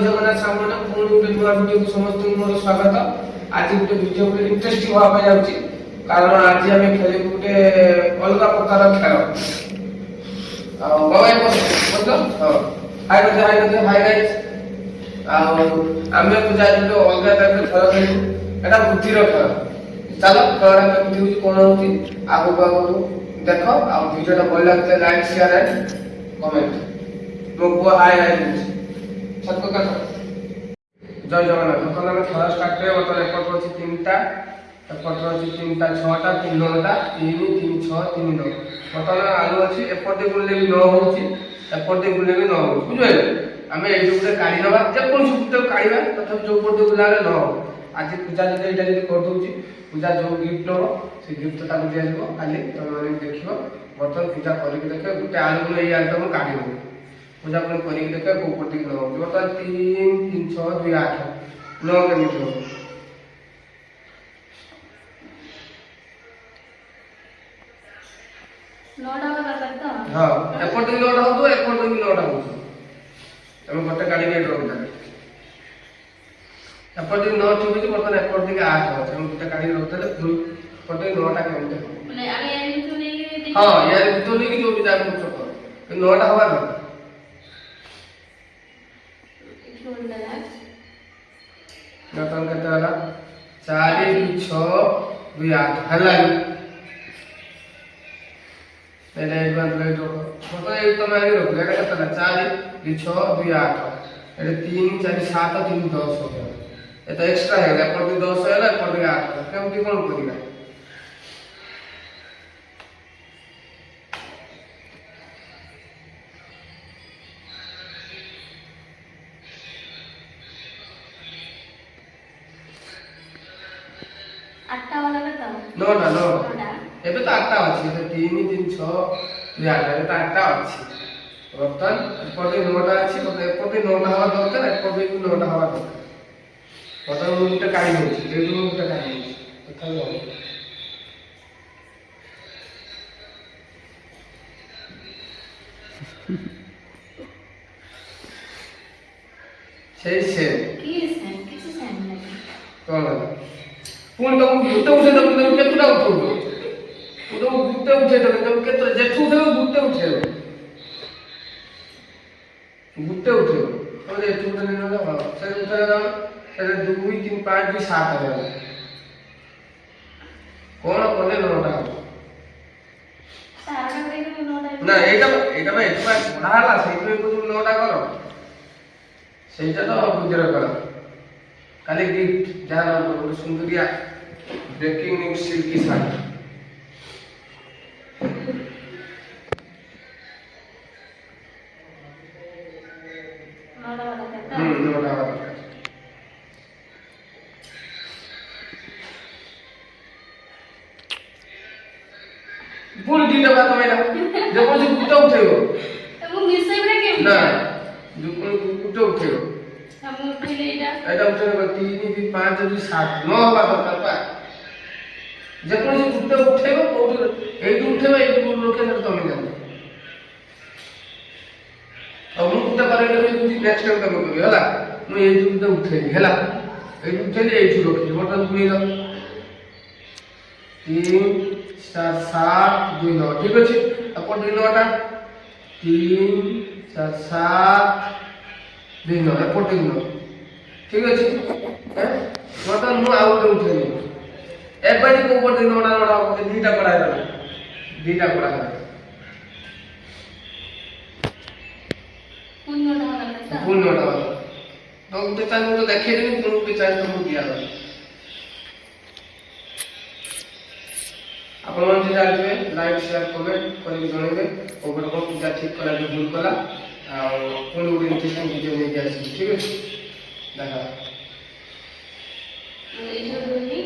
ଜଗନ୍ନାଥ ସାମନା ପୁଣି ଗୋଟେ ନୂଆ ଭିଡ଼ିଓକୁ ସମସ୍ତଙ୍କୁ ମୋର ସ୍ୱାଗତ। ଆଜି ଗୋଟେ ଭିଡ଼ିଓ ଗୋଟେ ଇଣ୍ଟରେଷ୍ଟିଂ ହବା ପାଇଁ ଯାଉଛି, କାରଣ ଆଜି ଆମେ ଖେଳିବୁ ଗୋଟେ ଅଲଗା ପ୍ରକାର ଖେଳ। ଆଉ ବାବା ବସ ହଁ ହାଇ ଗାଇସ୍। ଆଉ ଆମେ ଯାଇଥିଲୁ ଅଲଗା ଟାଇପ୍ର ଖେଳ ଖେଳିବୁ। ଏଟା ବୁଦ୍ଧିର ଖେଳ। ଚାଲ ଖେଳଟା କେମିତି ହଉଛି କଣ ହଉଛି ଆଗକୁ ଆଗକୁ ଦେଖ। ଆଉ ଭିଡ଼ିଓଟା ଭଲ ଲାଗିଲେ ଲାଇକ୍ ସେୟାର ଆଣ୍ଡ କମେଣ୍ଟ। ମୋ ପୁଅ ହାଇ ହଉଛି सबको कर जय जगन्नाथ। बर्तमान आम खेल स्टार्ट करें। बर्तमान एपट अच्छी 3टा एपट अच्छी 3टा 6टा 3 9टा 3 3 6 3 9। बर्तमान आलू अच्छी एपटे बुले भी 9 होची एपटे बुले भी 9 होची बुझे। आम ये गोटे काढ़ी नवा जेको सुते काढ़ा तथा जो पटे बुला 9 आज पूजा जब यहाँ जब कर दूसरी पूजा जो गिफ्ट नब से गिफ्ट ताको दिया खाली तुम मैंने देख। बर्तमान पूजा करके देख गोटे आलू ये आलू तुम काढ़ी पूजा कर देखे कौ पटे न हो। बर्तमान 3 3 6 2 8 9 केमी हो हाँ एपट भी 9टा हो एपट भी 9टा हो गोटे गाड़ी रखी एपट 9 ठीक है। बर्तमान एपट दिखे 8 अच्छे गोटे गाड़ी रखते पटे 9टा केमी हाँ यार तो नहीं जो भी जाए 9टा हवा बर्तमान के 4 6 2 8 है तुम आगे रख 4 6 2 8 3 4 7 3 10 हो गया। ये तो एक्स्ट्रा है 10 है 8 केमती कौन कर नौटा एबे तो 8टा अच्छी 3 3 6 2 8 तो 8टा अच्छी। बर्तमान एपटे 9टा अच्छी एपटे 9टा हवा दरकार एपटे भी 9टा हवा दरकार। बर्तमान मुझे गोटे काढ़ी होती गोटे काढ़ी से कौन पुणी तुम गुटे उठे तुम केतुटा उठो तुम गुटे उठे तुम केतु जेठू उठे गुटे उठे गुटे उठे तुम जेठू उठे नहीं ना से उठे ना से 2 3 5 2 7 है कौन कोने 9टा ना एटा भाई एक बार पढ़ा हला सेही में को 9टा करो सेटा तो बुझर कर खाली गिफ्ट जहाँ गोटे Sundariya breaking news silkie sari पूरी दिन बात में ना जब मुझे गुट्टा उठेगा वो मिसई में क्या ना जो गुट्टा उठेगा हम उठेले एटा उठेगा 3 3 5 2 7 9 हवा दरकार पा जब मुझे गुट्टा उठेगा कोड एटू उठेगा एटू लोके न तमे जानो अब मु गुट्टा करे नेक्स्ट टाइम कब करबे हला मु एटू गुट्टा उठेली हला एटू उठेली एटू लोके बटन पुनी लो 3 4 7 2 9 ठीक अछि अपन 9टा 3 4 7 2 9 एपट 9 ठीक अछि हैं बर्तमान मु आउ के उठेली एक बारी को ऊपर 9टा दुईटा पड़ा है दुईटा पड़ा है पुण्य वाला तो उठे चाल तो देखे नहीं तुम उठे चाल तो दिया आप मन से जाते लाइक शेयर कमेंट करके जणेबे ओकर को पूजा ठीक कला जो भूल कला आ कोन उडी इंटरेस्टिंग वीडियो लेके आसी ठीक है देखा ये जो बोली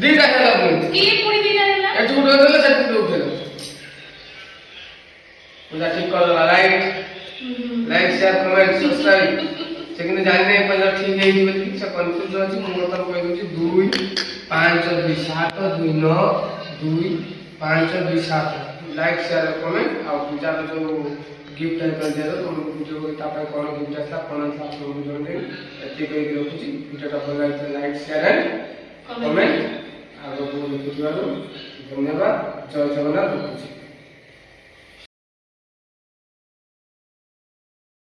दीटा खेला की पूरी दीटा खेला एटू उठे देले सेटू उठे पूजा ठीक कर लाइक शेयर कमेंट सब्सक्राइब ସେ କିନ୍ତୁ ଜାଣିନି ଏପର୍ଯ୍ୟନ୍ତ ଠିକ୍ ହେଇଛି ବୋଲି ସେ କନଫ୍ୟୁଜ୍ ଅଛି। ମୁଁ ବର୍ତ୍ତମାନ କହିଦେଉଛି 2 5 2 7 2 9 2 5 2 7 ଲାଇକ୍ ସେୟାର କମେଣ୍ଟ ଆଉ ପୂଜାର ଯେଉଁ ଗିଫ୍ଟ ଆଇଟମ୍ ଦିଆଯାଉ ତୁମକୁ ଭିଡ଼ିଓ ତା ପାଇଁ କ'ଣ ଗିଫ୍ଟ ଆସିଲା କ'ଣ ଆସିଲା ଆପଣଙ୍କୁ ଜଣାଇଦେବି। ଏତିକି କହିକି ରଖୁଛି। ଭିଡ଼ିଓଟା ଭଲ ଲାଗିଥିଲେ ଲାଇକ୍ ସେୟାର ଆଣ୍ଡ କମେଣ୍ଟ ଆଗକୁ ଦେଖୁଥିବାରୁ ଧନ୍ୟବାଦ। ଜୟ ଜଗନ୍ନାଥ ରଖୁଛି।